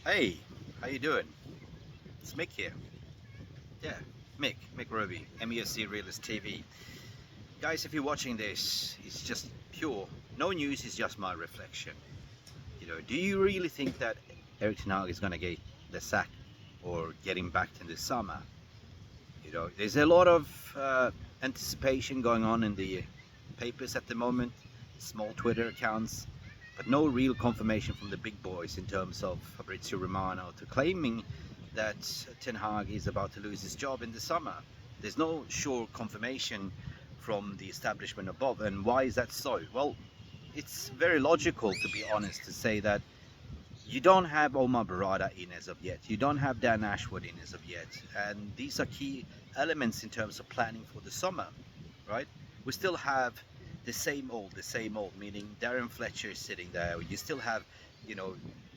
Hey, how you doing? It's Mick here. Yeah, Mick Ruby, MUFC Realist TV. Guys, if you're watching this, it's just pure. No news is just my reflection. Do you really think that Erik Ten Hag is gonna get the sack or get him back in the summer? There's a lot of anticipation going on in the papers at the moment, small Twitter accounts, but no real confirmation from the big boys in terms of Fabrizio Romano to claiming that Ten Hag is about to lose his job in the summer. There's no sure confirmation from the establishment above, and why is that so? Well, it's very logical, to be honest, to say that you don't have Omar Barada in as of yet. You don't have Dan Ashwood in as of yet. And these are key elements in terms of planning for the summer, right? We still have the same old, meaning Darren Fletcher is sitting there. You still have,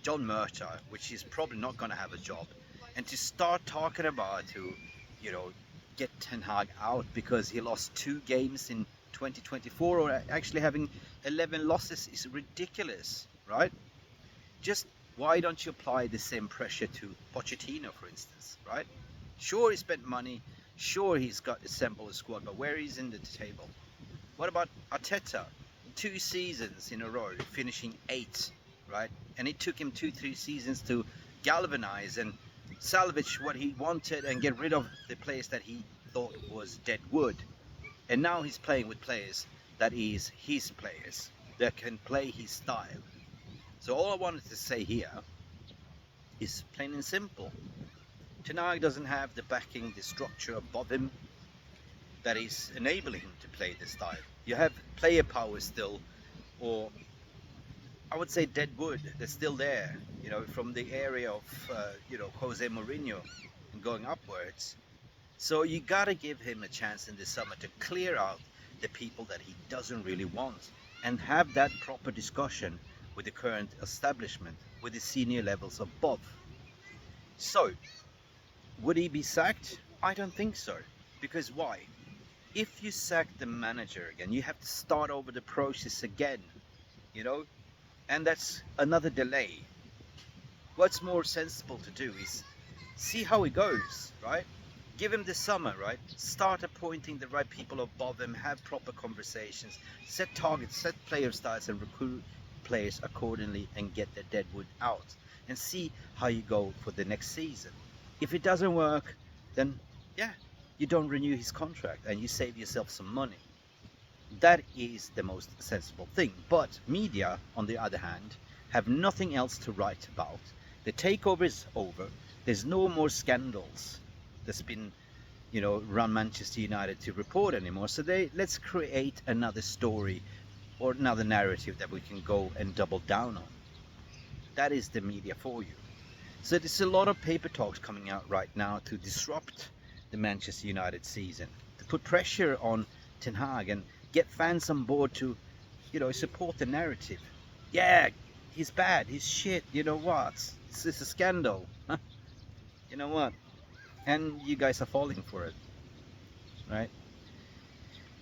John Murta, which is probably not going to have a job. And to start talking about to, you know, get Ten Hag out because he lost 2 games in 2024 or actually having 11 losses is ridiculous, right? Just why don't you apply the same pressure to Pochettino, for instance, right? Sure, he spent money. Sure, he's got assembled a squad, but where is in the table? What about Arteta? 2 seasons in a row, finishing 8th, right? And it took him 2, 3 seasons to galvanize and salvage what he wanted and get rid of the players that he thought was dead wood. And now he's playing with players that is his players, that can play his style. So all I wanted to say here is plain and simple. Ten Hag doesn't have the backing, the structure above him that is enabling him to play this style. You have player power still, or I would say dead wood that's still there, from the area of, Jose Mourinho and going upwards. So you gotta give him a chance in the summer to clear out the people that he doesn't really want and have that proper discussion with the current establishment, with the senior levels above. So, would he be sacked? I don't think so. Because why? If you sack the manager again, you have to start over the process again, and that's another delay. What's more sensible to do is see how it goes, right? Give him the summer, right? Start appointing the right people above him, have proper conversations, set targets, set player styles, and recruit players accordingly and get the deadwood out and see how you go for the next season. If it doesn't work, then yeah, you don't renew his contract and you save yourself some money. That is the most sensible thing. But media, on the other hand, have nothing else to write about. The takeover is over. There's no more scandals that's been run Manchester United to report anymore. So let's create another story or another narrative that we can go and double down on. That is the media for you. So there's a lot of paper talks coming out right now to disrupt the Manchester United season, to put pressure on Ten Hag and get fans on board to, support the narrative. Yeah, he's bad, he's shit, you know what? It's a scandal. You know what? And you guys are falling for it, right?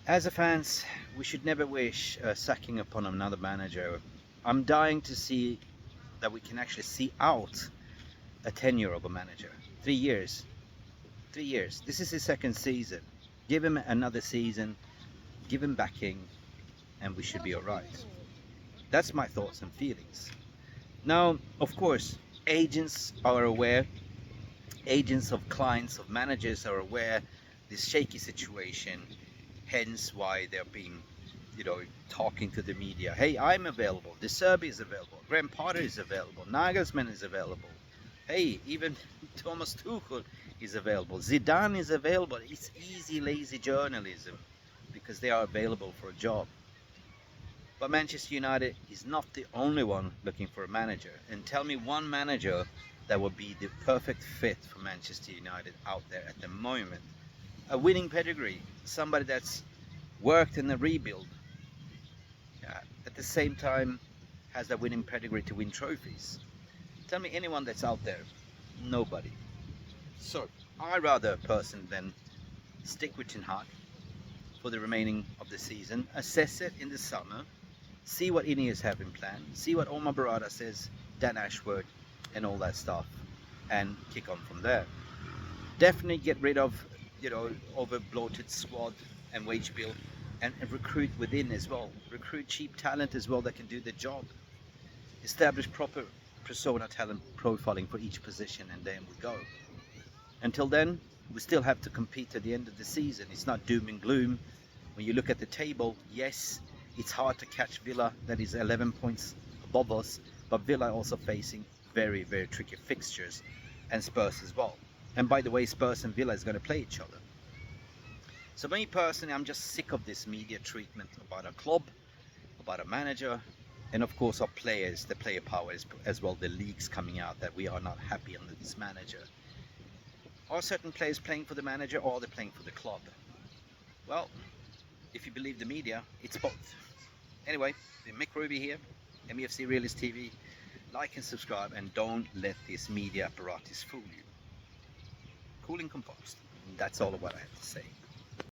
As a fans, we should never wish sacking upon another manager. I'm dying to see that we can actually see out a tenure of a manager. 3 years. 3 years. This is his second season. Give him another season, give him backing, and we should be alright. That's my thoughts and feelings. Now, of course, agents are aware. Agents of clients, of managers are aware this shaky situation. Hence why they're being, talking to the media. Hey, I'm available. De Zerbi is available. Graham Potter is available. Nagelsmann is available. Hey, even Thomas Tuchel is available. Zidane is available. It's easy, lazy journalism because they are available for a job. But Manchester United is not the only one looking for a manager. And tell me one manager that would be the perfect fit for Manchester United out there at the moment. A winning pedigree, somebody that's worked in a rebuild, at the same time has that winning pedigree to win trophies. Tell me anyone that's out there. Nobody. So I rather person than stick with Ten Hag for the remaining of the season, assess it in the summer, see what INEOS have in plan, see what Omar Barada says, Dan Ashworth, and all that stuff, and kick on from there. Definitely get rid of, over bloated squad and wage bill, and recruit within as well. Recruit cheap talent as well that can do the job. Establish proper persona talent profiling for each position, and then we go. Until then, we still have to compete at the end of the season. It's not doom and gloom. When you look at the table, yes, it's hard to catch Villa, that is 11 points above us, but Villa also facing very, very tricky fixtures, and Spurs as well. And by the way, Spurs and Villa is going to play each other. So me personally, I'm just sick of this media treatment about our club, about our manager, and of course our players, the player power as well, the leaks coming out that we are not happy under this manager. Are certain players playing for the manager, or are they playing for the club? Well, if you believe the media, it's both. Anyway, Mick Ruby here, MUFC Realist TV. Like and subscribe, and don't let this media apparatus fool you. Cool and composed. That's all of what I have to say.